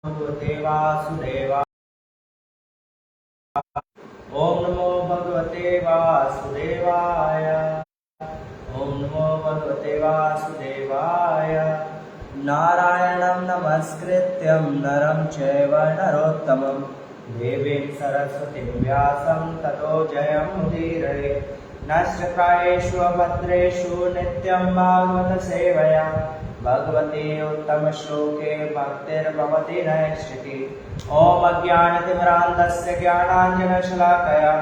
भगवते वासुदेवाय। ओम नमो भगवते वासुदेवाय। ओम नमो भगवते वासुदेवाय। नारायणं नमस्कृत्यं नरं चैव नरोत्तमं देवीं सरस्वतीं व्यासं ततो जयमुदीरये। नष्टप्रायेषु अभद्रेषु नित्यं भागवत सेवया भगवते उत्तम श्लोके भक्तिर्भवति नैष्ठिकी। ओम अज्ञानतिमिरान्धस्य ज्ञानाञ्जनशलाकया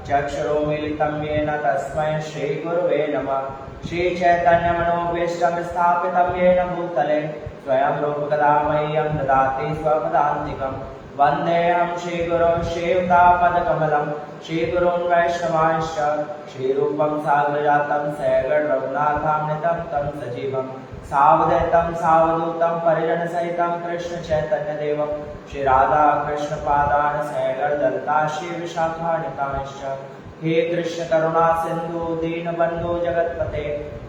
चक्षुरुन्मीलितं येन तस्मै श्रीगुरुवे नमः। श्रीचैतन्यमनोभीष्टं स्थापितं येन भूतले स्वयं रूपकदा मह्यं ददाति स्वपदान्तिकम्। वन्देऽहं श्रीगुरुं श्रीयुतापदकमलं श्रीगुरुं वैष्णवांश्च श्रीरूपं साग्रजातं सैगणरघुनाथामृतं तं सजीवं सावधूतं सावधूतं परिजनसहितं कृष्णचैतन्यदेवं श्रीराधा कृष्णपादान् सैगणललिता श्रीविशाखान्वितांश्च। हे कृष्ण करुणा सिंधु दीनबंधु जगतपते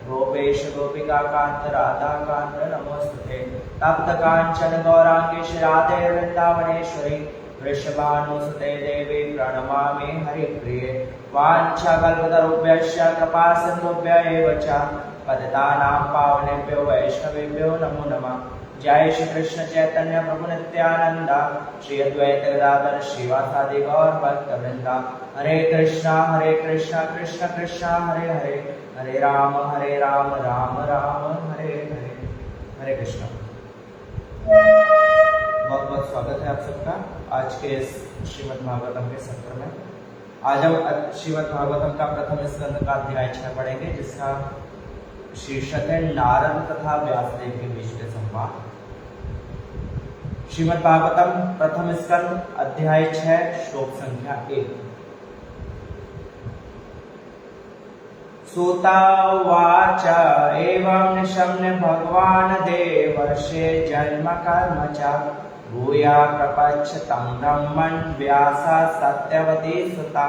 गोपेश गोपिका कांत राधा कांत नमोस्तुते। तप्त कांचन गौरांगी श्री राधे वृंदावनेश्वरी वृषभानुसुते देवी प्रणमामि हरिप्रिये। वाञ्छाकल्पतरुभ्यश्च कृपा सिन्धुभ्य एव च पतितानां पावनेभ्यो वैष्णवेभ्यो नमो नमः। जय श्री कृष्ण चैतन्य प्रभु नित्यानंद श्री अद्वैत गदाधर श्रीवासादि गौर भक्तवृंद। हरे कृष्णा कृष्ण कृष्ण हरे हरे हरे राम राम राम हरे हरे। हरे कृष्णा। बहुत बहुत स्वागत है आप सबका आज के इस श्रीमद् भागवतम के सत्र में। आज हम श्रीमद् भागवतम का प्रथम स्कंद का अध्याय 6 पढ़ेंगे जिसका शीर्षक है नारद तथा व्यासदेव के बीच के संवाद। श्रीमद् भागवतम प्रथम स्कंद अध्याय 6 श्लोक संख्या 1। सूता उवाच एवं निशम्य भगवान् देवर्षे जन्म कर्म च भूया प्रपच्छ तं ब्रह्मन् व्यासा सत्यवती सुता।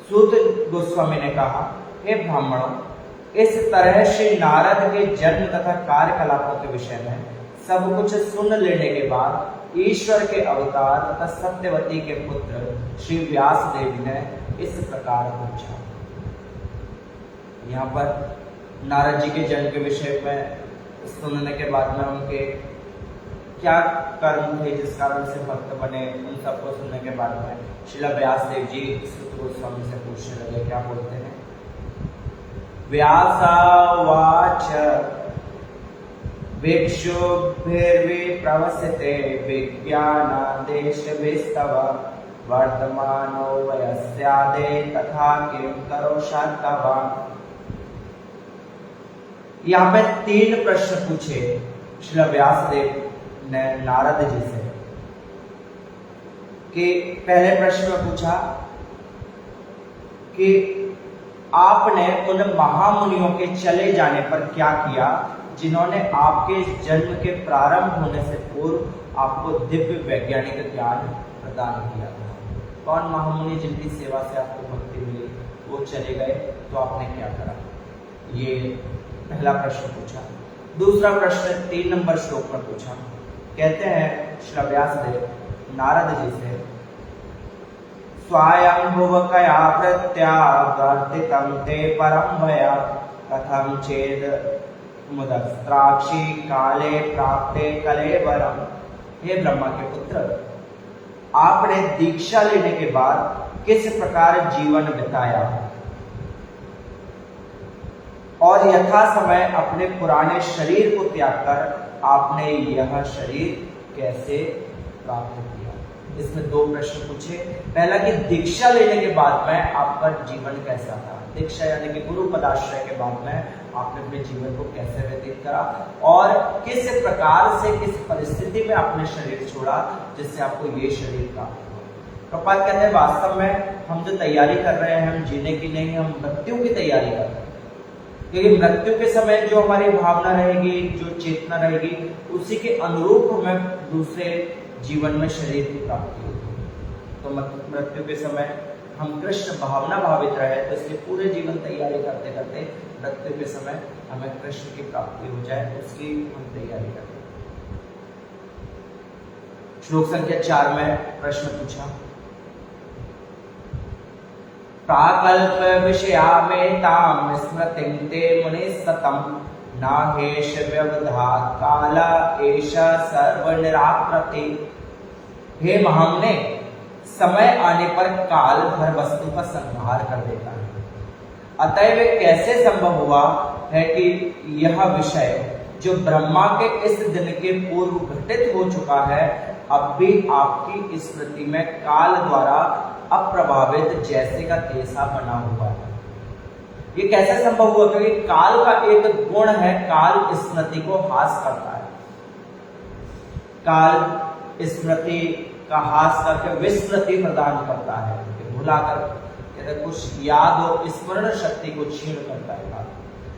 सूत गोस्वामी ने कहा, हे ब्राह्मणों, इस तरह श्री नारद के जन्म तथा कार्यकलापों के विषय में सब कुछ सुन लेने के बाद ईश्वर के अवतार तथा सत्यवती के पुत्र श्री व्यास देव ने इस प्रकार पूछा। यहाँ पर नारद जी के जन्म के विषय में सुनने के बाद में उनके क्या कर्म थे जिस कारण से भक्त बने, उन सबको सुनने के बाद में श्रील व्यास देव जी सूत गोस्वामी से पूछने लगे। क्या बोलते हैं? व्यासावाच भिक्षुभिर्विप्रवसते विज्ञानादेशभिस्तव वर्तमानो वयस्यादे तथा किं करोषात्तव। यहाँ पे 3 प्रश्न पूछे श्री व्यासदेव ने नारद जी से। कि पहले प्रश्न में पूछा कि आपने उन महामुनियों के चले जाने पर क्या किया जिन्होंने आपके जन्म के प्रारंभ होने से पूर्व आपको दिव्य वैज्ञानिक ज्ञान प्रदान किया था। कौन महामुनि जिनकी सेवा से आपको भक्ति मिली वो चले गए तो आपने क्या करा? ये पहला प्रश्न पूछा। दूसरा प्रश्न 3 नंबर श्लोक में पूछा। कहते हैं श्री व्यासदेव नारद जी से, स्वायंभुवकया प्रत्यावर्तितं ते परं वया कथं चेद मुदस्त्राक्षी काले प्राप्ते कलेवरम। हे ब्रह्मा के पुत्र, आपने दीक्षा लेने के बाद किस प्रकार जीवन बिताया और यथा समय अपने पुराने शरीर को त्याग कर आपने यह शरीर कैसे प्राप्त किया? इसमें 2 प्रश्न पूछे। पहला कि दीक्षा लेने के बाद में आपका जीवन कैसा था? दीक्षा यानी कि गुरु पदाश्रय के बाद में आपने अपने जीवन को कैसे व्यतीत करा और किस प्रकार से किस परिस्थिति में आपने शरीर छोड़ा जिससे आपको ये शरीर प्राप्त हुआ। प्रपात कहते हैं वास्तव में हम जो तैयारी कर रहे हैं हम जीने की नहीं, हम मृत्यु की तैयारी कर रहे हैं। क्योंकि मृत्यु के समय जो हमारी भावना रहेगी, जो चेतना रहेगी, उसी के अनुरूप हमें दूसरे जीवन में शरीर की प्राप्ति होगी। तो मृत्यु के समय हम कृष्ण भावना भावित रहे तो इसलिए पूरे जीवन तैयारी करते करते मृत्यु के समय हमें कृष्ण की प्राप्ति हो जाए उसकी हम तैयारी करते हैं। श्लोक संख्या 4 में प्रश्न पूछा, प्राकल्प विषयामेतां स्मृतिं ते मुने सतम नाहेश व्यवधात काला एषा सर्वनिराकृति। हे महामने, समय आने पर काल हर वस्तु का संहार कर देता है, अतएव कैसे संभव हुआ है कि यह विषय जो ब्रह्मा के इस दिन के पूर्व घटित हो चुका है अब भी आपकी स्मृति में काल द्वारा अप्रभावित जैसे का तैसा बना हुआ है। ये कैसे संभव हुआ? क्योंकि काल का एक गुण है, काल स्मृति को हास करता है। काल स्मृति का हास करके विस्मृति प्रदान करता है, भुलाकर कुछ याद और स्मरण शक्ति को छीन करता है।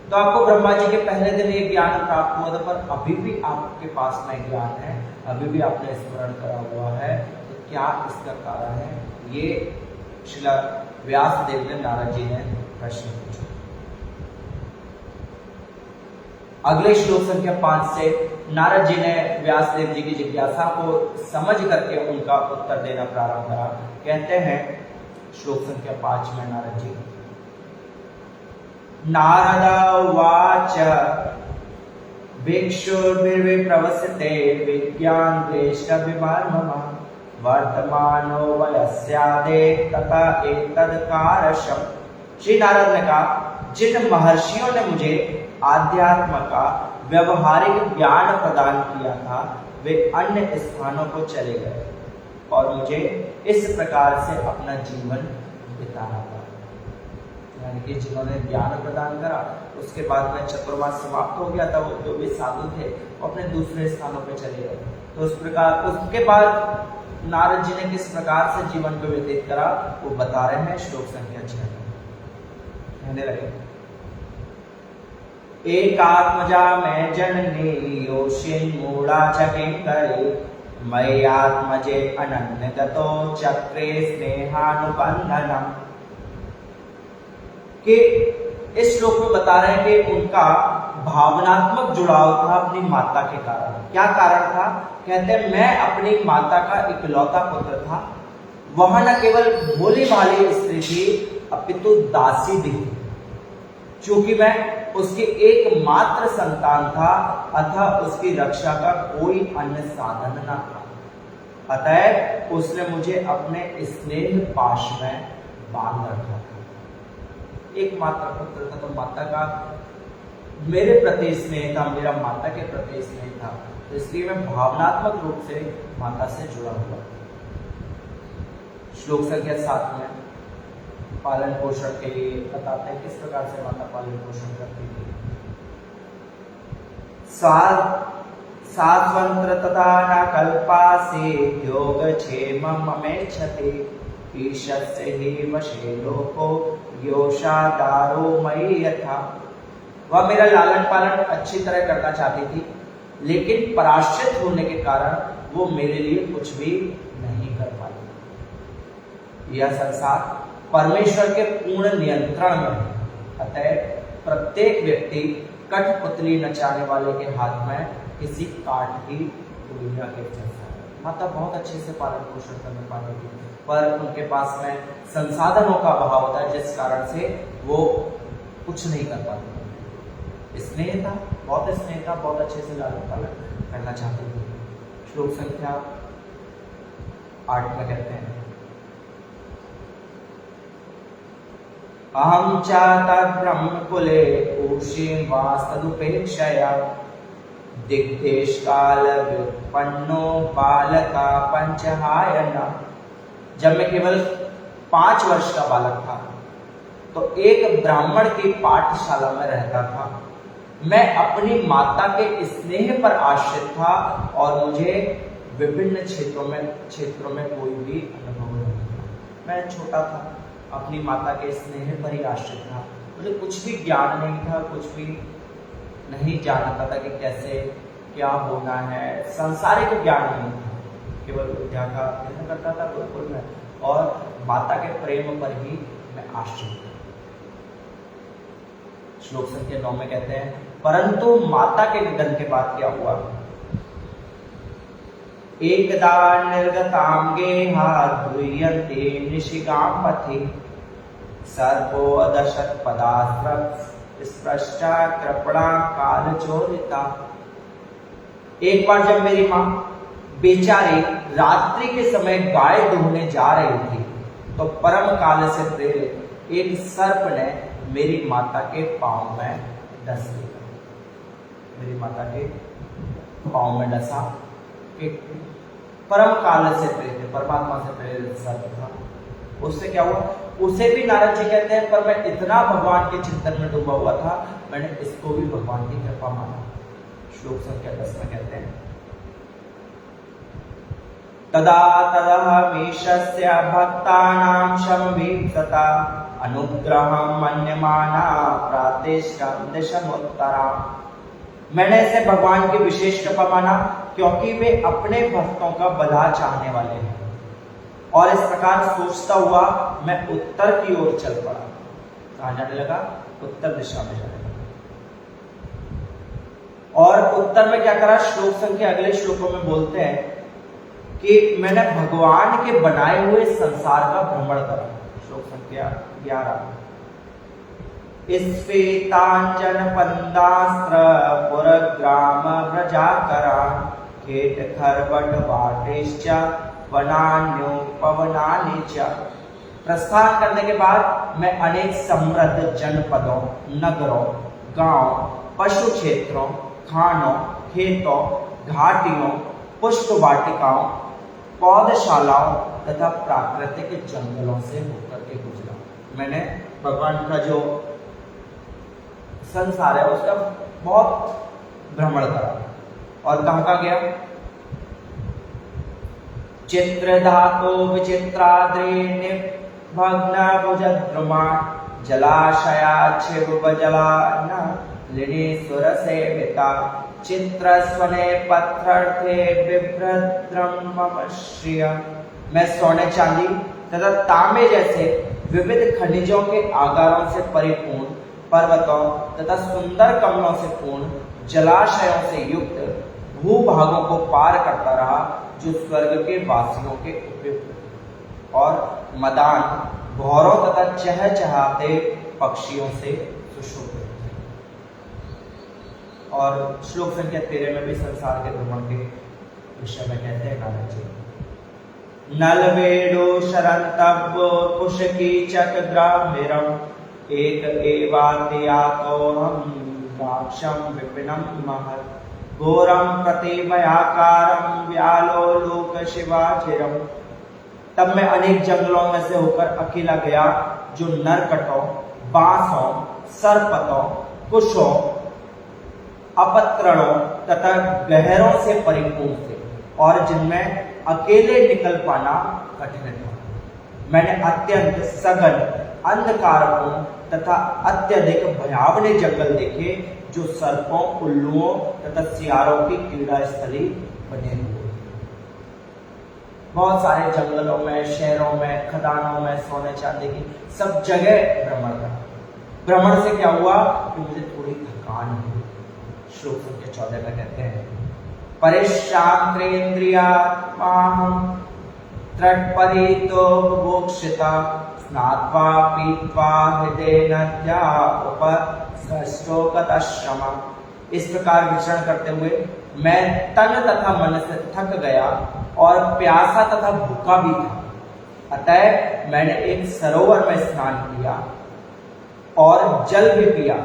तो आपको ब्रह्मा जी के पहले दिन ये ज्ञान प्राप्त हुआ था, पर अभी भी आपके पास में ज्ञान है, अभी भी आपने स्मरण करा हुआ है, तो क्या इसका कारण है? ये श्रील व्यास देव ने नारद जी ने प्रश्न पूछा। अगले श्लोक संख्या 5 से नारद जी ने व्यास देव जी की जिज्ञासा को समझ करके उनका उत्तर देना प्रारंभ करा। कहते हैं श्लोक संख्या 5 में नारद जी, नारद उवाच भिक्षुर्विप्रवसते विज्ञान द्वेष्टभिमर्मः वर्तमानो वयस्यादे तथा एतद्कारशम्। श्री नारद ने कहा, जिन महर्षियों ने मुझे आध्यात्म का व्यवहारिक ज्ञान प्रदान किया था वे अन्य स्थानों को चले गए और मुझे इस प्रकार से अपना जीवन बिताना पड़ा। यानी कि जिन्होंने ज्ञान प्रदान करा उसके बाद में चतुर्मास समाप्त हो गया था, वो जो भी साधु थे वो अपने दूसरे स्थानों पे चले गए। तो उस प्रकार उसके बाद नारद जी ने किस प्रकार से जीवन को व्यतीत करा वो बता रहे हैं श्लोक संख्या 6 में। कहने लगे, एकात्मजा में जननी योषिन मूढ़ा चके करे मयि आत्मजे अनन्यगतो चक्रे स्नेहानुबंधनम। कि इस श्लोक में बता रहे हैं कि उनका भावनात्मक जुड़ाव था अपनी माता के कारण। क्या कारण था? कहते हैं, मैं अपनी माता का इकलौता पुत्र था। वह न केवल भोली भाली स्त्री थी अपितु दासी भी थी। चूंकि मैं उसकी एकमात्र संतान था अतः उसकी रक्षा का कोई अन्य साधन न था, अतः उसने मुझे अपने स्नेह पाश में बांध रखा था। एकमात्र पुत्र था तो माता का मेरे प्रति स्नेह था, मेरा माता के प्रति स्नेह था, तो इसलिए मैं भावनात्मक रूप से माता से जुड़ा हुआ था। श्लोक संख्या 7 में पालन पोषण के लिए बताते हैं किस प्रकार से माता पालन पोषण करती थी। सात्वंत्र तथा न कल्पासे योगक्षेम ममेच्छति ईशस्य हि वशे लोको योषादारो मयि यथा। वह मेरा लालन पालन अच्छी तरह करना चाहती थी, लेकिन पराश्रित होने के कारण वो मेरे लिए कुछ भी नहीं कर पाई। यह संसार परमेश्वर के पूर्ण नियंत्रण में है, अतः प्रत्येक व्यक्ति कठपुतली नचाने वाले के हाथ में किसी काठ की गुड़िया के जैसा है। माता बहुत अच्छे से पालन पोषण करने पाती थी, पर उनके पास में संसाधनों का अभाव होता है, जिस कारण से वो कुछ नहीं कर पाती। स्नेह था, बहुत स्नेह था, बहुत अच्छे से लालन पालन करना चाहती थी। श्लोक संख्या 8 में कहते हैं, अहम चाता ब्रह्मकुले ऊषिं वास्तदुपेक्षया दिग्देश काल व्युत्पन्नो बालका पंचहायना। जब मैं केवल 5 वर्ष का बालक था तो एक ब्राह्मण की पाठशाला में रहता था। मैं अपनी माता के स्नेह पर आश्रित था और मुझे विभिन्न क्षेत्रों में कोई भी अनुभव नहीं था। मैं छोटा था, अपनी माता के स्नेह पर ही आश्रित था, मुझे कुछ भी ज्ञान नहीं था, कुछ भी नहीं जानता था कि कैसे क्या होना है, सांसारिक ज्ञान नहीं था, केवल विद्या का अध्ययन करता था गुरुकुल में और माता के प्रेम पर ही मैं आश्रित था। श्लोक संख्या 9 में कहते हैं, परंतु माता के निधन के बाद क्या हुआ? एकदा निर्गतां गेहा ध्रुयन्ते निशिगां पथि सर्पो अदशत् पदास्त्र स्पृष्टा कृपणा काल चोरिता। एक बार जब मेरी माँ बेचारी रात्रि के समय गाय दुहने जा रही थी तो परम काल से प्रेरित एक सर्प ने मेरी माता के पांव में डस दिया। मेरी माता के पांव में डसा। एक परम काल से प्रेरित, परमात्मा से प्रेरित सर्प था। उससे क्या हुआ? उसे भी नारद जी कहते हैं पर मैं इतना भगवान के चिंतन में डूबा हुआ था, मैंने इसको भी भगवान की कृपा माना। श्लोक संख्या 10 में कहते हैं तदा तदहमीशस्य भक्तानां शमभीप्सता अनुग्रहं मन्यमाना प्रातिष्ठं दिशमुत्तरा। मैंने इसे भगवान की विशेष कृपा माना क्योंकि वे अपने भक्तों का भला चाहने वाले हैं। और इस प्रकार सोचता हुआ मैं उत्तर की ओर चल पड़ा। कहां जाने लगा? उत्तर दिशा में जाने लगा। और उत्तर में क्या करा? श्लोक संख्या अगले श्लोकों में बोलते हैं कि मैंने भगवान के बनाए हुए संसार का भ्रमण करा। श्लोक संख्या 11 स्फेतांजन पंदास्त्र पुरग्राम व्रजाकरा खेट खरवट वाटेश्च वनान्यो पवनानि च। प्रस्थान करने के बाद मैं अनेक समृद्ध जनपदों, नगरों, गांव, पशु क्षेत्रों, खानों, खेतों, घाटियों, पुष्प वाटिकाओं, पौधशालाओं तथा प्राकृतिक जंगलों से होकर के गुजरा। मैंने भगवान का जो संसार है उसका बहुत भ्रमण करा। और कहां गया? चित्र धातो विचित्राद्रि भग्न भुजद्रुमा जलाशया छिबजला लिनी सुर सेविता चित्रस्वने पत्थर्थे बिभ्रद्रम मम श्रिय। मैं सोने चांदी तथा तांबे जैसे विविध खनिजों के आगारों से परिपूर्ण पर्वतों तथा सुंदर कमलों से पूर्ण जलाशयों से युक्त भूभागों को पार करता रहा जो स्वर्ग के वासियों के उपयुक्त और मदान भौरों तथा चहचहाते पक्षियों से सुशोभित। और श्लोक संख्या 13 में भी संसार के भ्रमण के विषय में कहते हैं नारद जी नलवेडो शरंतव्यो कुशकीचक ग्रामीरम एक एवातियातोहम दाक्षम विपिनम महत् घोरम प्रतिभयाकारम व्यालो लोक शिवाचिरम। तब मैं अनेक जंगलों में से होकर अकेला गया जो नरकटों, बांसों, सरपतों, कुशों, अपत्रणों तथा गहरों से परिपूर्ण थे और जिनमें अकेले निकल पाना कठिन था। मैंने अत्यंत सघन, अंधकारपूर्ण तथा अत्यधिक भयावने जंगल देखे जो सर्पों, उल्लुओं तथा सियारों की क्रीड़ा स्थली बने हुए। बहुत सारे जंगलों में, शहरों में, खदानों में सोने चांदी की सब जगह भ्रमण करा। भ्रमण से क्या हुआ कि मुझे थोड़ी थकान हुई। श्लोक संख्या 14 में कहते हैं परिश्रांतेन्द्रियात्माहं त्रट्परितो बुभुक्षिता स्नात्वा पीत्वा हृदय नद्या उपसृष्टोगतश्रम। इस प्रकार विचरण करते हुए मैं तन तथा मन से थक गया और प्यासा तथा भूखा भी था। अतः मैंने एक सरोवर में स्नान किया और जल भी पिया।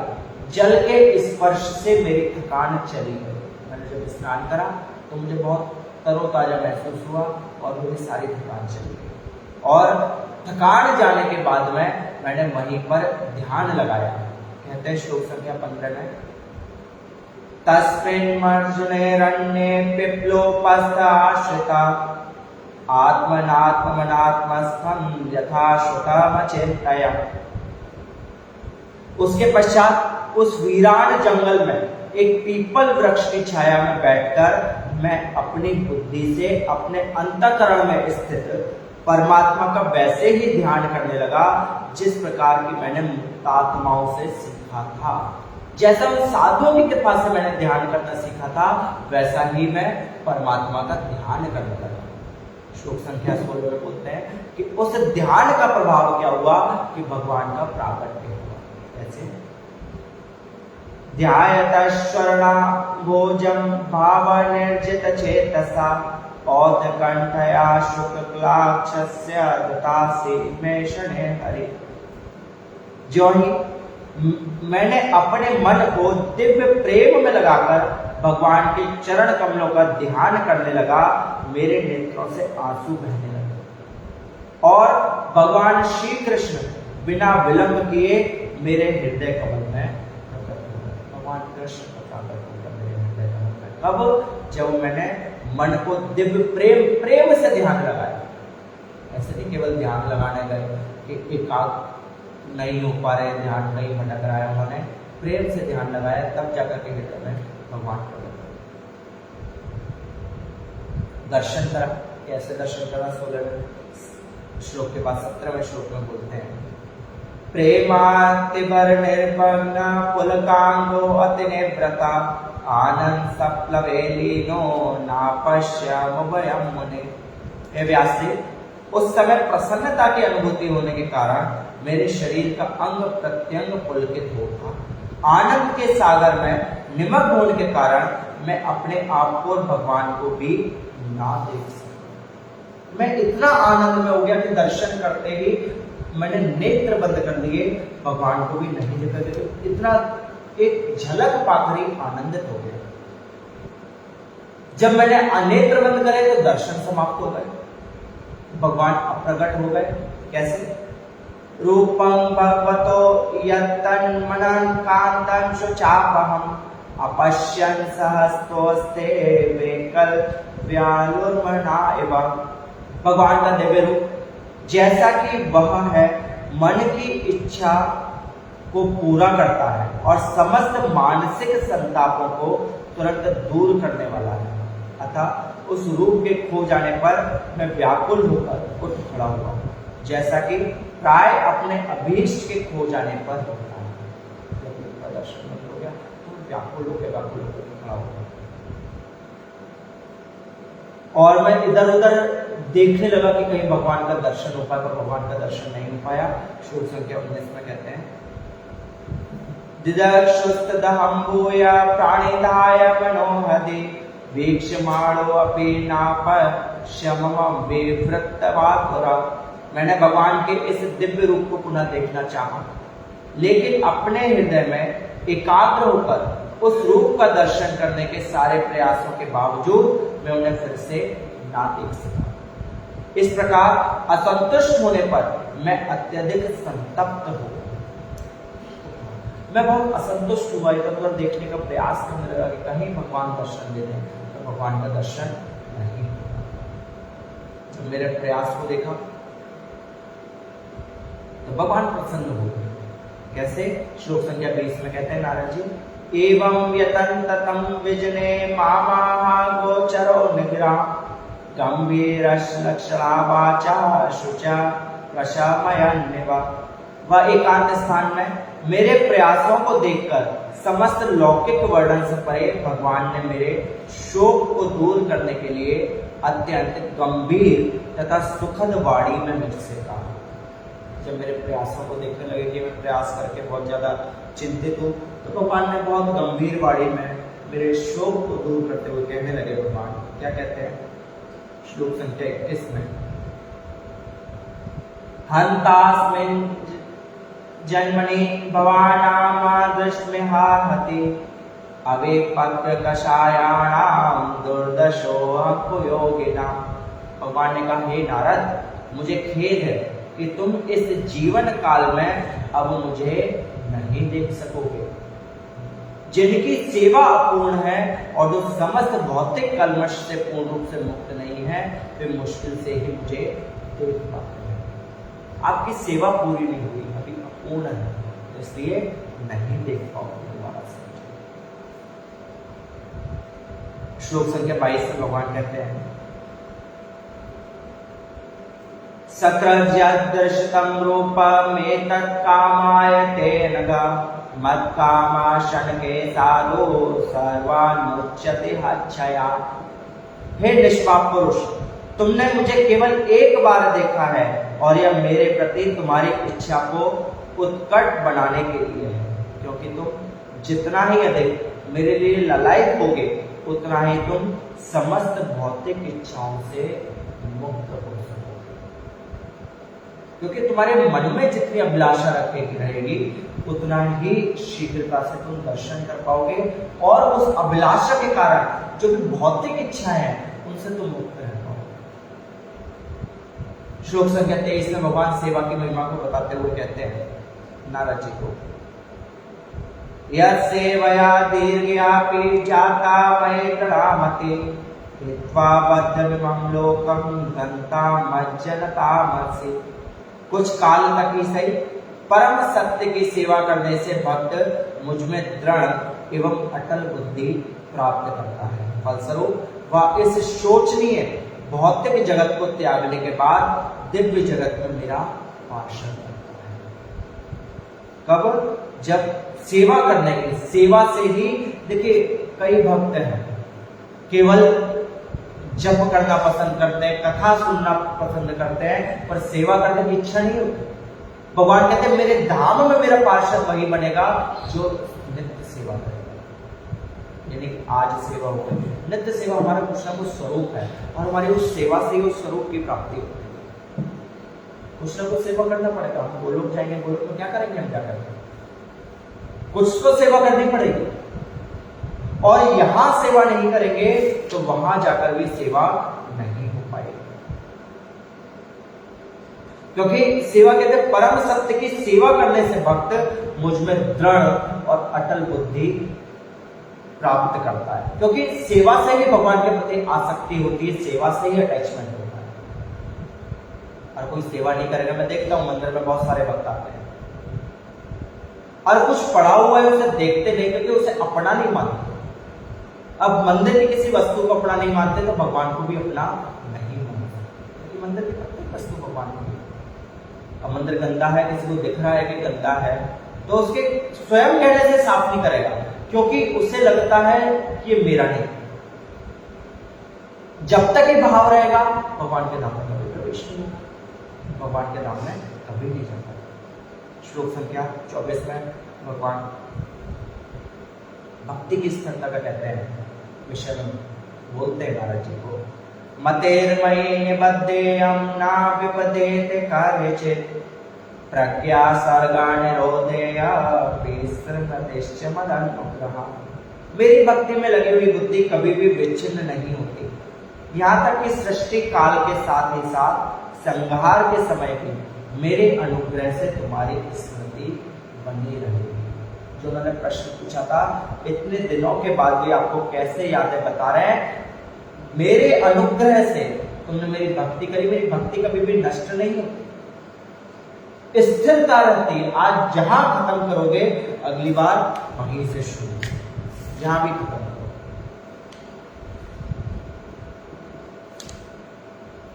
जल के स्पर्श से मेरी थकान चली गई। मैंने जब स्नान करा तो मुझे बहुत तरोताजा महसूस हुआ और मेरी सारी थकान चली गई। और थकान जाने के बाद में मैंने वहीं पर ध्यान लगाया। कहते हैं श्लोक संख्या 15 में तस्मिन्नर्जुनेरण्ये पिप्लोपस्थाश्रिता आत्मनात्मनात्मस्थं यथा श्रुतमचिन्तया। उसके पश्चात उस वीरान जंगल में एक पीपल वृक्ष की छाया में बैठकर मैं अपनी बुद्धि से अपने अंतःकरण में स्थित परमात्मा का वैसे ही ध्यान करने लगा जिस प्रकार की मैंने मुक्तात्माओं से सीखा था। जैसा उन साधुओं की कृपा से मैंने ध्यान करना सीखा था, वैसा ही मैं परमात्मा का ध्यान करने लगा। श्लोक संख्या 16 में बोलते हैं कि उस ध्यान का प्रभाव क्या हुआ कि भगवान का प्राकट्य हुआ। कैसे? ध्यायतश्वर्णाम्भोजं भावनिर्जित चेतसा औदकण्ठया शुक्लाक्षस्य दतासि मे शने हरि। जो ही मैंने अपने मन को दिव्य प्रेम में लगाकर भगवान के चरण कमलों का ध्यान करने लगा, मेरे नेत्रों से आंसू बहने लगे और भगवान श्री कृष्ण बिना विलंब किए मेरे हृदय कमल में प्रकट हो गए। भगवान कृष्ण प्रकट हो गए मेरे हृदय कमल में। कब? जब मैंने मन को दिव्य प्रेम से ध्यान लगाया। ऐसे नहीं केवल ध्यान लगाने गए कि एकाग्र नहीं हो पा रहे, ध्यान नहीं भटक रहा है, उन्होंने प्रेम से ध्यान लगाया, तब जाकर के हृदय में भगवान प्रकट। दर्शन करा। कैसे दर्शन करा? 16 श्लोक के बाद 17वें श्लोक में बोलते हैं, प्रेमातिवर निर्भग्न पुलकांगो अतिनिव्रता आनंद सप्लवे लीनो नापश्यमुभयं मुने। हे व्यास जी, उस समय प्रसन्नता की अनुभूति होने के कारण मेरे शरीर का अंग प्रत्यंग पुलकित होता। आनंद के सागर में निमग्न होने के कारण मैं अपने आप को और भगवान को भी ना देख सका। मैं इतना आनंद में हो गया कि दर्शन करते ही मैंने नेत्र बंद कर दिए, भगवान को भी नहीं देखा। इतना एक झलक पाकर ही आनंदित हो गया। जब मैंने नेत्र बंद करे तो दर्शन समाप्त हो गए, भगवान अप्रगट हो गए। कैसे? रूपं भगवतो यत्तन्मनं कान्तं शुचापहम् अपश्यन् सहस्तोस्ते वैकल्प्यालुर्मना इव। भगवान का दिव्य रूप जैसा कि वह है, मन की इच्छा को पूरा करता है और समस्त मानसिक संतापों को तुरंत दूर करने वाला है। अतः उस रूप के खो जाने पर मैं व्याकुल होकर उठ खड़ा हुआ, जैसा कि प्राय अपने अभीष्ट के खो जाने पर होता है। जब उसका दर्शन हो गया तो व्याकुल होकर खड़ा होगा। और मैं इधर उधर देखने लगा कि कहीं भगवान का दर्शन हो पाया, पर भगवान का दर्शन नहीं हो पाया। श्लोक संख्या 19 में कहते हैं, दिदक्षुस्तदहम्भूय प्राणिधाय मनोहदे वीक्षमाणो अपि नापश्यमं विवृत्तवातुरा। मैंने भगवान के इस दिव्य रूप को पुनः देखना चाहा, लेकिन अपने हृदय में एकाग्र होकर उस रूप का दर्शन करने के सारे प्रयासों के बावजूद मैं उन्हें फिर से ना देख सका। इस प्रकार असंतुष्ट होने पर मैं अत्यधिक संतप्त हो गया। मैं बहुत असंतुष्ट हुआ, इधर उधर देखने का प्रयास करने लगा कि कहीं भगवान दर्शन दे दें, तो भगवान का दर्शन नहीं। जब मेरे प्रयास को देखा तो भगवान प्रसन्न हो गए। कैसे? श्लोक संख्या 20 में कहते हैं नारद जी, एवं यतन्ततं विजने मामाहा गोचरो निग्रा गंभीरलक्षणा वाचा शुचा प्रशमयन्निवा। वह एकांत स्थान में मेरे प्रयासों को देखकर समस्त लौकिक वर्णन से परे भगवान ने मेरे शोक को दूर करने के लिए अत्यंत गंभीर तथा सुखद वाणी में मुझसे कहा। जब मेरे प्रयासों को देखने लगे कि मैं प्रयास करके बहुत ज्यादा चिंतित हूँ, तो भगवान ने बहुत गंभीर वाणी में मेरे शोक को दूर करते हुए कहने लगे। भगवान क्या कहते हैं? श्लोक संख्या 21 में, हंतास्मिन् जन्मनि भवानामादृष्टमिहाहति अवेपत्र कषायाणां दुर्दशो कुयोगिनां। भगवान ने कहा, हे नारद, मुझे खेद है कि तुम इस जीवन काल में अब मुझे नहीं देख सकोगे। जिनकी सेवा अपूर्ण है और जो समस्त भौतिक कलमश से पूर्ण रूप से मुक्त नहीं है, वे मुश्किल से ही मुझे देख पाते हैं। आपकी सेवा पूरी नहीं हुई, अभी अपूर्ण है, तो इसलिए नहीं देख पाओगे दोबारा से। श्लोक संख्या 22 में भगवान कहते हैं, सकृज्यदृष्टं रूपमेतत् कामाय ते नघ मत्कामाशन के साधो सर्वानुच्यते हच्छया। हे निष्पाप पुरुष, तुमने मुझे केवल एक बार देखा है और यह मेरे प्रति तुम्हारी इच्छा को उत्कट बनाने के लिए है, क्योंकि तुम जितना ही अधिक मेरे लिए ललायत होगे उतना ही तुम समस्त भौतिक इच्छाओं से मुक्त हो सकोगे। क्योंकि तुम्हारे मन में जितनी अभिलाषा रखेगी रहेगी उतना ही शीघ्रता से तुम दर्शन कर पाओगे और उस अभिलाषा के कारण जो भी भौतिक इच्छाएं हैं उनसे तुम मुक्त रह पाओगे। श्लोक संख्या 23 में भगवान सेवा की महिमा को बताते हुए कहते हैं नारद जी को, यत्सेवया दीर्घयापि जाता मयेतरामते हित्वा बद्धविमं लोकं गन्तामज्जनतामसि। कुछ काल तक ही सही परम सत्य की सेवा करने से भक्त मुझ में दृढ़ एवं अटल बुद्धि प्राप्त करता है। फलस्वरूप वह इस शोचनीय भौतिक जगत को त्यागने के बाद दिव्य जगत में मेरा पार्षद करता है। कब? जब सेवा करने के लिए, सेवा से ही देखिए कई भक्त हैं केवल जप करना पसंद करते हैं, कथा सुनना पसंद करते हैं, पर सेवा करने की इच्छा नहीं होती। भगवान कहते हैं मेरे धाम में मेरा पार्षद वही बनेगा जो नित्य सेवा करेगा। यानी आज सेवा हो गई, नित्य सेवा हमारा कुछ ना कुछ स्वरूप है और हमारी उस सेवा से ही उस स्वरूप की प्राप्ति होती है। कुछ ना कुछ सेवा करना पड़ेगा। हम गोलोक जाएंगे, गोलोक में क्या करेंगे? हम क्या करेंगे? कुछ तो सेवा करनी पड़ेगी और यहां सेवा नहीं करेंगे तो वहां जाकर भी सेवा नहीं हो पाएगी। क्योंकि सेवा कहते हैं परम सत्य की सेवा करने से भक्त मुझ में दृढ़ और अटल बुद्धि प्राप्त करता है। क्योंकि सेवा से ही भगवान के प्रति आसक्ति होती है, सेवा से ही अटैचमेंट होता है। और कोई सेवा नहीं करेगा, मैं देखता हूं मंदिर में बहुत सारे भक्त आते हैं और कुछ पड़ा हुआ है उसे देखते नहीं क्योंकि उसे अपना नहीं मानते। अब मंदिर की किसी वस्तु को अपना नहीं मानते तो भगवान को भी अपना नहीं मानते, क्योंकि मंदिर की प्रत्येक वस्तु भगवान को भी। अब मंदिर गंदा है, किसी को दिख रहा है कि गंदा है, तो उसके स्वयं कहने से साफ नहीं करेगा क्योंकि उसे लगता है कि ये मेरा नहीं। जब तक ये भाव रहेगा भगवान के धाम में कभी प्रवेश नहीं होगा, भगवान के धाम में कभी नहीं जाता। श्लोक संख्या 24 में भगवान भक्ति की स्थिरता का कहते हैं विषय में बोलते हैं नारद जी को, मतेर्मयि निबद्धेयं न विपदेते कार्यचित् प्रज्ञा सर्गा निरोधेया विस्मृतिश्च मदनुग्रह। मेरी भक्ति में लगी हुई बुद्धि कभी भी विच्छिन्न नहीं होती, यहाँ तक कि सृष्टि काल के साथ ही साथ संहार के समय भी मेरे अनुग्रह से तुम्हारी स्मृति बनी रहेगी। जो उन्होंने प्रश्न पूछा था, इतने दिनों के बाद भी आपको कैसे यादें बता रहे हैं, मेरे अनुग्रह से तुमने मेरी भक्ति करी, मेरी भक्ति कभी भी नष्ट नहीं होती, स्थिरता रहती है। आज जहां खत्म करोगे अगली बार वहीं से शुरू, जहां भी खत्म करो।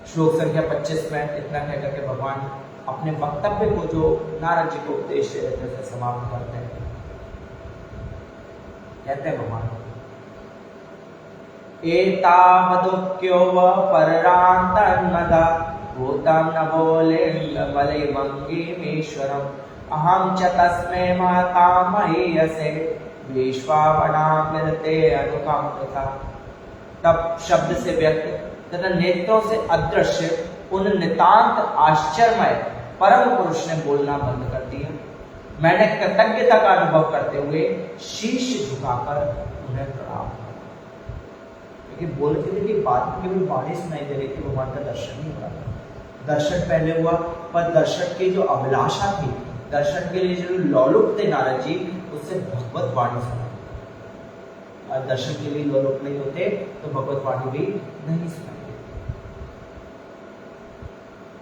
श्लोक संख्या 25 में इतना कहकर के भगवान अपने वक्तव्य को जो नारद जी को उपदेश दे रहे थे समाप्त करते हैं। कहते हैं भगवान, एतावदुक्त्यो व पररान्तर्मदा भूतं नभो लिङ्गबलिभङ्गिमीश्वरम् अहं च तस्मै मातामहीयसे विश्वावनामृते अनुकंपता। तब शब्द से व्यक्त तथा नेत्रों से अदृश्य उन नितांत आश्चर्यमय परम पुरुष ने बोलना बंद कर दिया। मैंने कृतज्ञता का अनुभव करते हुए शीश झुकाकर उन्हें प्रणाम किया। क्योंकि बोलते थे कि बाद में केवल वाणी सुनाई दे रही थी, भगवान का दर्शन नहीं हो रहा था। दर्शन पहले हुआ, पर दर्शन की जो अभिलाषा थी, दर्शन के लिए जो लोलुप थे नारद जी, उससे भगवत वाणी सुनाई। और दर्शन के लिए लोलुप नहीं होते तो भगवत वाणी भी नहीं सुनाई।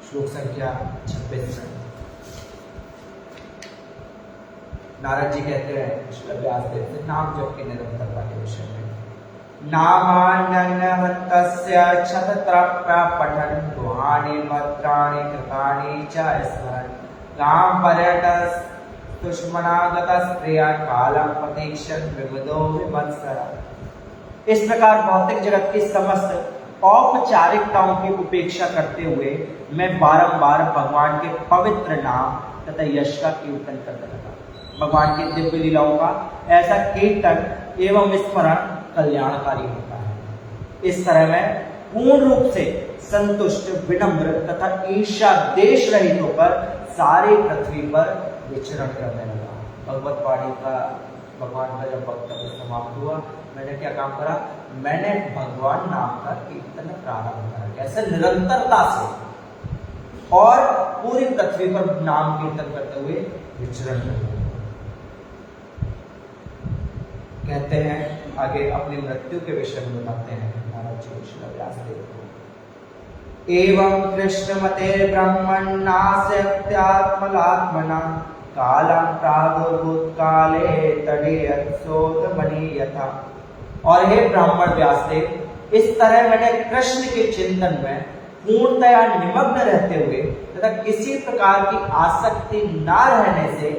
श्लोक संख्या 26 में नारद जी कहते हैं श्री व्यासदेव से नाम जप के निरंतरता के विषय में, नामान्यहन्तस्य क्षतत्रप्य पठन् गुहाणि भद्राणि कृतानि च स्मरन् गां पर्यटस् दुष्मनागत स्त्रिया कालम प्रतीक्षण विविधो विवत्सरा। इस प्रकार भौतिक जगत की समस्त औपचारिकताओं की उपेक्षा करते हुए मैं बारंबार भगवान के पवित्र नाम तथा यश का कीर्तन करता रहा। भगवान की दिव्य लीलाओं का ऐसा कीर्तन एवं स्मरण कल्याणकारी होता है। इस तरह मैं पूर्ण रूप से संतुष्ट, विनम्र तथा ईर्ष्या देश रहित होकर सारी पृथ्वी पर विचरण करने लगा। भगवत वाणी का भगवान का जब वक्तव्य समाप्त हुआ, मैंने क्या काम करा? मैंने भगवान नाम का कीर्तन प्रारंभ करा। कैसे? निरंतरता से और पूरी पृथ्वी पर नाम कीर्तन करते हुए विचरण करते। कहते हैं आगे अपनी मृत्यु के विषय में बताते हैं नारद जी श्री व्यासदेव को। एवं कृष्णमते ब्रह्मन्नास्यत्यात्मलात्मना कालं प्रादुर्भूतकाले तडेयत्सोतमणि यथा। और हे ब्राह्मण व्यासदेव, इस तरह मैंने कृष्ण के चिंतन में पूर्णतया निमग्न रहते हुए तथा किसी प्रकार की आसक्ति न रहने से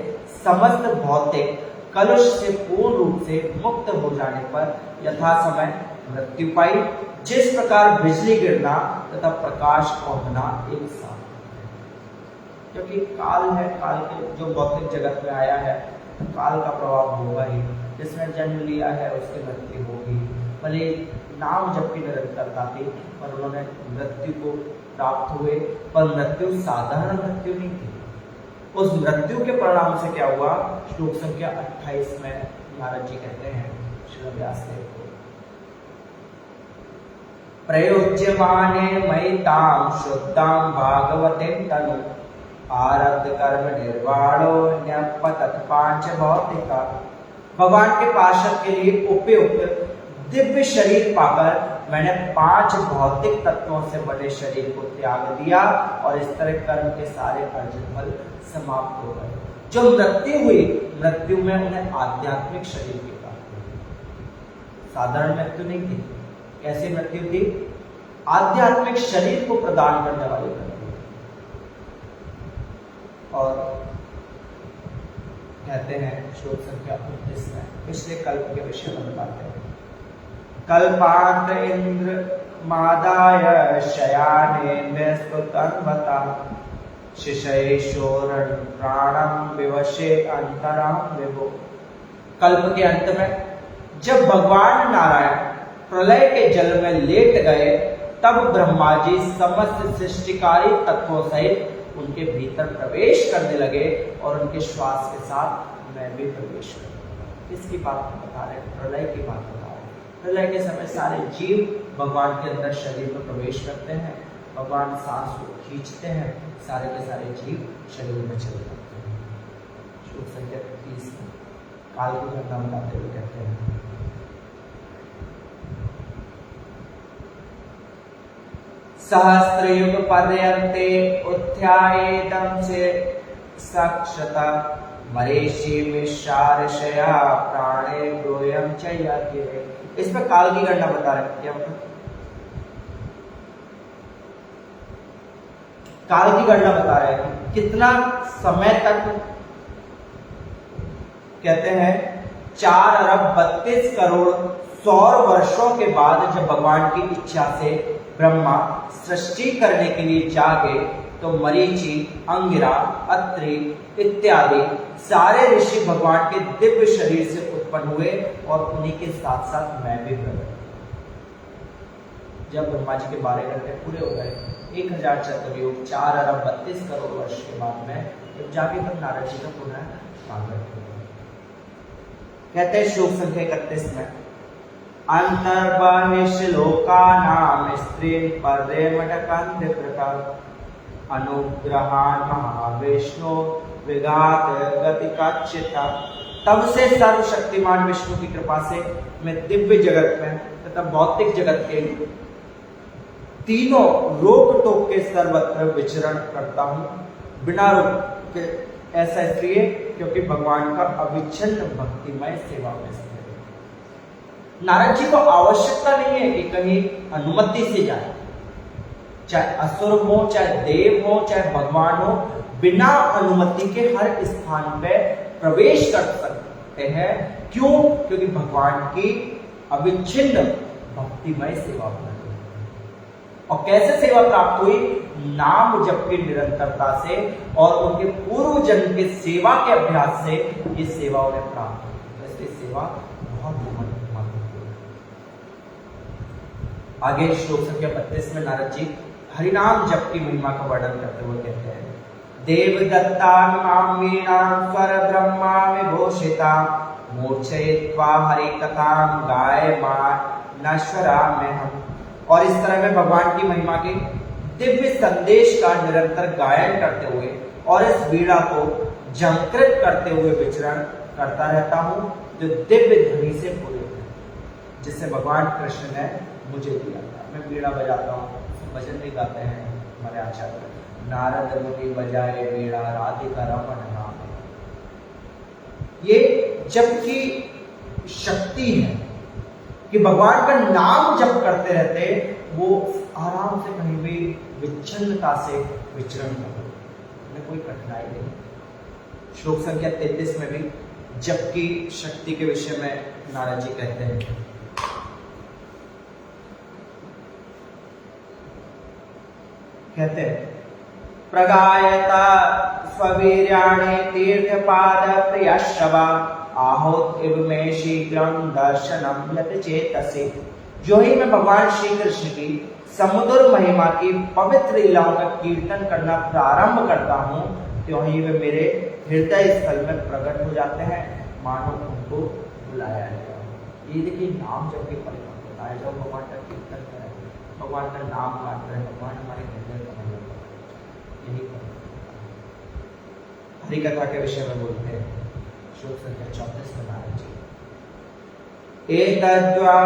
समस्त भौतिक कलुष से पूर्ण रूप से मुक्त हो जाने पर यथा समय मृत्यु पाई। जिस प्रकार बिजली गिरना तथा प्रकाश पहुंचना एक साथ, क्योंकि काल है, काल के जो भौतिक जगत में आया है तो काल का प्रभाव होगा ही। जिसने जन्म लिया है उसकी मृत्यु होगी। भले नाम जब की निरंतरता थी पर उन्होंने मृत्यु को प्राप्त हुए, पर मृत्यु साधारण मृत्यु नहीं थी। उस मृत्यु के परिणाम से क्या हुआ? श्लोक संख्या 28 में नारद जी कहते हैं श्री व्यासदेव को, प्रयोज्यमाने मयितां शुद्धां भागवतीं तनु आरब्ध कर्म निर्वाणो न्यपतत पांच भौतिका। भगवान के पार्षद के लिए उपयुक्त दिव्य शरीर पाकर मैंने 5 भौतिक तत्वों से बने शरीर को त्याग दिया और इस तरह कर्म के सारे अर्जित फल समाप्त हो गए। जो मृत्यु हुई, मृत्यु में उन्हें आध्यात्मिक शरीर की प्राप्ति हुई। साधारण मृत्यु नहीं थी। कैसी मृत्यु थी? आध्यात्मिक शरीर को प्रदान करने वाली मृत्यु। और कहते हैं श्लोक संख्या 29 में पिछले कल्प के विषय में बताते हैं, कल्पांत इंद्र मादाय शयाने स्तुतन्वता शिशैशोरण प्राणम विवशे अंतराम विभो। कल्प के अंत में जब भगवान नारायण प्रलय के जल में लेट गए, तब ब्रह्मा जी समस्त सृष्टिकारी तत्वों सहित उनके भीतर प्रवेश करने लगे और उनके श्वास के साथ मैं भी प्रवेश कर। इसकी बात बता रहे, प्रलय की बात बता रहे। प्रलय के समय सारे जीव भगवान के अंदर शरीर में प्रवेश करते हैं, भगवान सांस को खींचते हैं, सारे के सारे जीव शरीर में चले जाते हैं। श्लोक संख्या 30 में काल की घटना बताते हुए कहते हैं, सहस्रयुग पर्यन्ते उत्थ्यायेदं से साक्षता मरीषि विशारशया प्राणे ब्रूयं च यज्ञे। इसमें काल की गणना बता रहे हैं। क्या मतलब? काल की गणना बता रहे हैं कितना समय तक। कहते हैं 4 अरब 32 करोड़ सौर वर्षों के बाद जब भगवान की इच्छा से ब्रह्मा सृष्टि करने के लिए जागे, तो मरीचि, अंगिरा, अत्रि इत्यादि सारे ऋषि भगवान के दिव्य शरीर से उत्पन्न हुए और उन्हीं के साथ साथ मैं भी प्रकट। जब ब्रह्मा जी के 12 घंटे पूरे हो गए, 1000 चतुर्युग 4 अरब 32 करोड़ वर्ष के बाद में जब जाके तब नारद जी का पुनः स्वागत हुआ। कहते हैं श्लोक संख्या 31 में, अंतर्बहिश्लोकानां स्त्री पर्यमटकंद प्रकार अनुग्रहान महाविष्णु विघात गतिकाचिता। तब से सर्वशक्तिमान विष्णु की कृपा से मैं दिव्य जगत में तथा भौतिक जगत के तीनों रोक टोक के सर्वत्र विचरण करता हूं, बिना रोक के। ऐसा इसलिए क्योंकि भगवान का अविच्छिन्न भक्तिमय सेवा में स्थित है। नारद जी को आवश्यकता नहीं है कि कहीं अनुमति से जाए, चाहे असुर हो, चाहे देव हो, चाहे भगवान हो, बिना अनुमति के हर स्थान पे प्रवेश कर सकते हैं। क्यों? क्योंकि भगवान की अविच्छिन्न भक्तिमय सेवा प्राप्त हुई। और कैसे सेवा प्राप्त हुई? नाम जप की निरंतरता से और उनके पूर्व जन्म के सेवा के अभ्यास से ये सेवा उन्हें प्राप्त हुई। इसलिए सेवा बहुत महत्वपूर्ण। आगे श्लोक संख्या 32 में नारद जी हरिनाम जप की महिमा का वर्णन करते हुए कहते हैं, देवदत्ता मां वीणां स्वर ब्रह्मा विभूषिता मूर्छयित्वा हरि कथां गायमान नश्वरा में हम। और इस तरह मैं भगवान की महिमा के दिव्य संदेश का निरंतर गायन करते हुए और इस वीणा को झंकृत करते हुए विचरण करता रहता हूँ, जो दिव्य ध्वनि से पूरे है, जिससे भगवान कृष्ण ने मुझे दिया था। मैं वीणा बजाता हूँ, भजन भी गाते हैं हमारे आचार्य, नारद मुनि बजाए वीणा राधिका रमण नाम। ये जप की शक्ति है कि भगवान का नाम जप करते रहते वो आराम से कहीं भी विच्छिन्नता से विचरण कर, कोई कठिनाई नहीं। श्लोक संख्या 33 में भी जप की शक्ति के विषय में नारद जी कहते हैं, प्रगायता स्ववीर्याणि तीर्थपाद प्रियश्रवा आहोत इव में शीघ्रम दर्शनम यत चेतसे। जो ही मैं भगवान श्री कृष्ण की समुद्र महिमा की पवित्र लीलाओं का कीर्तन करना प्रारंभ करता हूँ, त्यों ही वे मेरे हृदय स्थल में प्रकट हो जाते हैं, मानो उनको बुलाया गया। ये देखिए नाम जब भी परिणाम होता है, जब भगवान का कीर्तन करें, भगवान का नाम गाते हैं, भगवान हमारे हृदय का यही हरि कथा के विषय में बोलते हैं। श्लोक संख्या 34 में नारद जी एतद्वा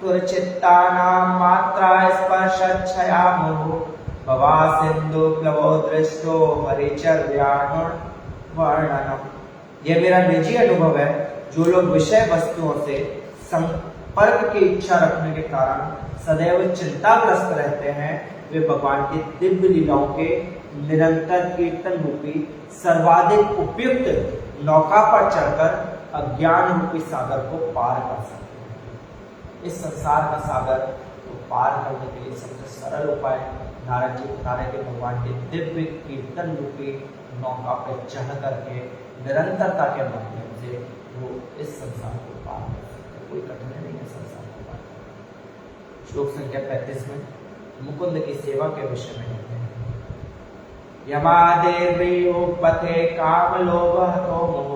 तुरचित्तानां मात्रा स्पर्शच्छया मुहु भवा सिंधु प्लवो दृष्टो हरिचर्याणुर वर्णनम। यह मेरा निजी अनुभव है। जो लोग विषय वस्तुओं से संपर्क की इच्छा रखने के कारण सदैव चिंताग्रस्त रहते हैं, वे भगवान की दिव्य लीलाओं के निरंतर कीर्तन रूपी सर्वाधिक उपयुक्त नौका पर चढ़कर अज्ञान रूपी सागर को पार कर सकते हैं। इस संसार का सागर को पार करने के लिए सबसे सरल उपाय नारद जी बता रहे थे, भगवान के दिव्य कीर्तन रूपी नौका पर चढ़ करके निरंतरता के माध्यम से वो इस संसार को पार कर सकते हैं। कोई कठिनाई नहीं है संसार को पार करना। श्लोक संख्या 35 में मुकुंद की सेवा के विषय में कहते हैं, यमादेर्पथे काम लोभ हतो मोह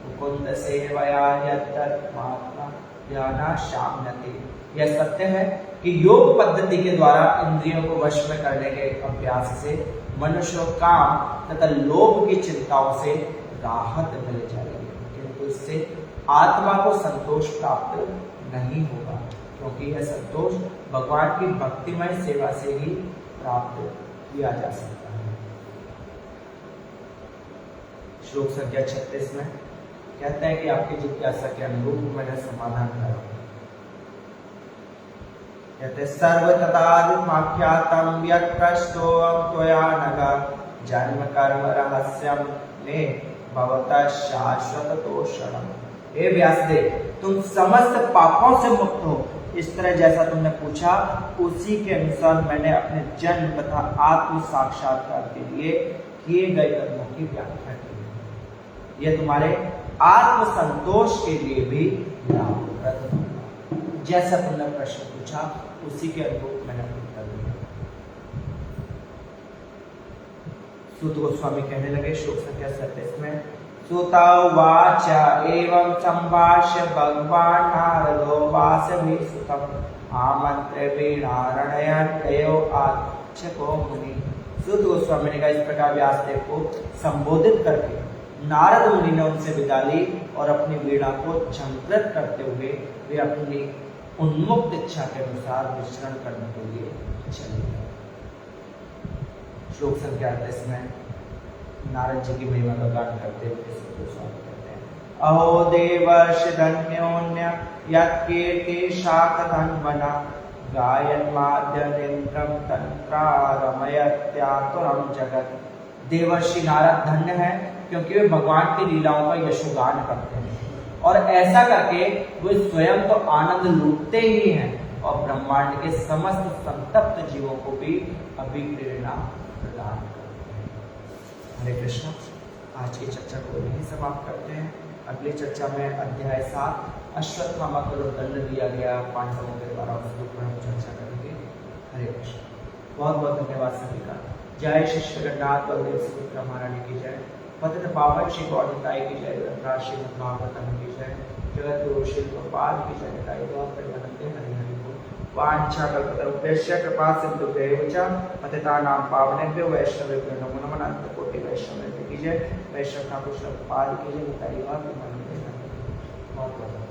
मुकुंद सेवया यत्तत्मात्मा ध्याना शाम्यते। यह सत्य है कि योग पद्धति के द्वारा इंद्रियों को वश में करने के अभ्यास से मनुष्य काम तथा लोभ की चिंताओं से राहत मिल जाएगी, किंतु इससे आत्मा को संतोष प्राप्त नहीं होगा, क्योंकि यह संतोष भगवान की भक्तिमय सेवा से ही प्राप्त किया जा सकता है। श्लोक संख्या 36 में कहते हैं कि आपकी जिज्ञासा के अनुरूप मैंने समाधान करा। कहते सर्वतथाख्यातम यत्प्रष्टोऽहं त्वया नघ जन्म कर्म रहस्यम में भवतः शाश्वत तोषणम। हे व्यासदेव, तुम समस्त पापों से मुक्त हो, इस तरह जैसा तुमने पूछा उसी के अनुसार मैंने अपने जन्म तथा आत्म साक्षात्कार के लिए किए गए कर्मों की व्याख्या की। यह तुम्हारे आत्म संतोष के लिए भी लाभप्रद होगा। जैसा तुमने प्रश्न पूछा उसी के अनुरूप मैंने उत्तर दिया। सूत गोस्वामी कहने लगे श्लोक संख्या 37 में, सुता उवाच एवं संभाष्य भगवान नारदो वासवी सुतम आमंत्रे वीणारणययो आच्छको मुनि। सूत गोस्वामी ने कहा, इस प्रकार व्यासदेव को संबोधित करके नारद मुनि ने उनसे विदा ली और अपनी वीणा को झंकृत करते हुए वे अपनी उन्मुक्त इच्छा के अनुसार विचरण करने के लिए चले गए। श्लोक संख्या 38 में नारद जी की महिमा का गान करते हुए गोस्वामी कहते हैं, अहो देवर्ष धन्योन्य यत्कीर्ति शाखधन्वना गायन माद्यनिन्द्रम तंत्रारमयत्यातुरम जगत। देवर्षि नारद धन्य है क्योंकि वे भगवान की लीलाओं का यशोगान करते हैं और ऐसा करके वे स्वयं तो आनंद लूटते ही हैं और ब्रह्मांड के समस्त संतप्त जीवों को भी अभिप्रेरणा प्रदान करते हैं। हरे कृष्ण। आज की चर्चा को यहीं समाप्त करते हैं। अगली चर्चा में अध्याय 7 अश्वत्थामा को जो दंड दिया गया पांडवों के द्वारा उसके ऊपर हम चर्चा करेंगे। हरे कृष्ण। बहुत बहुत धन्यवाद सभी का। जय श्री जगन्नाथ बलदेव सुभद्रा महारानी की जय। पतित पावन श्री गौरताई की जय। ग्रंथराज श्रीमद् भागवतम की जय। जगत गुरु श्री गोपाल की जय। निताई गौर परिवंदे हरि हरि बोल। वांछा कल्पतरुभ्यश्च कृपा सिन्धुभ्यैव च पतितानां पावनेभ्यो वैष्णवेभ्यो नमो नमः। अनंत कोटि वैष्णव की जय। वैष्णव ठाकुर श्री गोपाल की जय। निताई गौर परिवंदे हरि हरि बोल। बहुत बहुत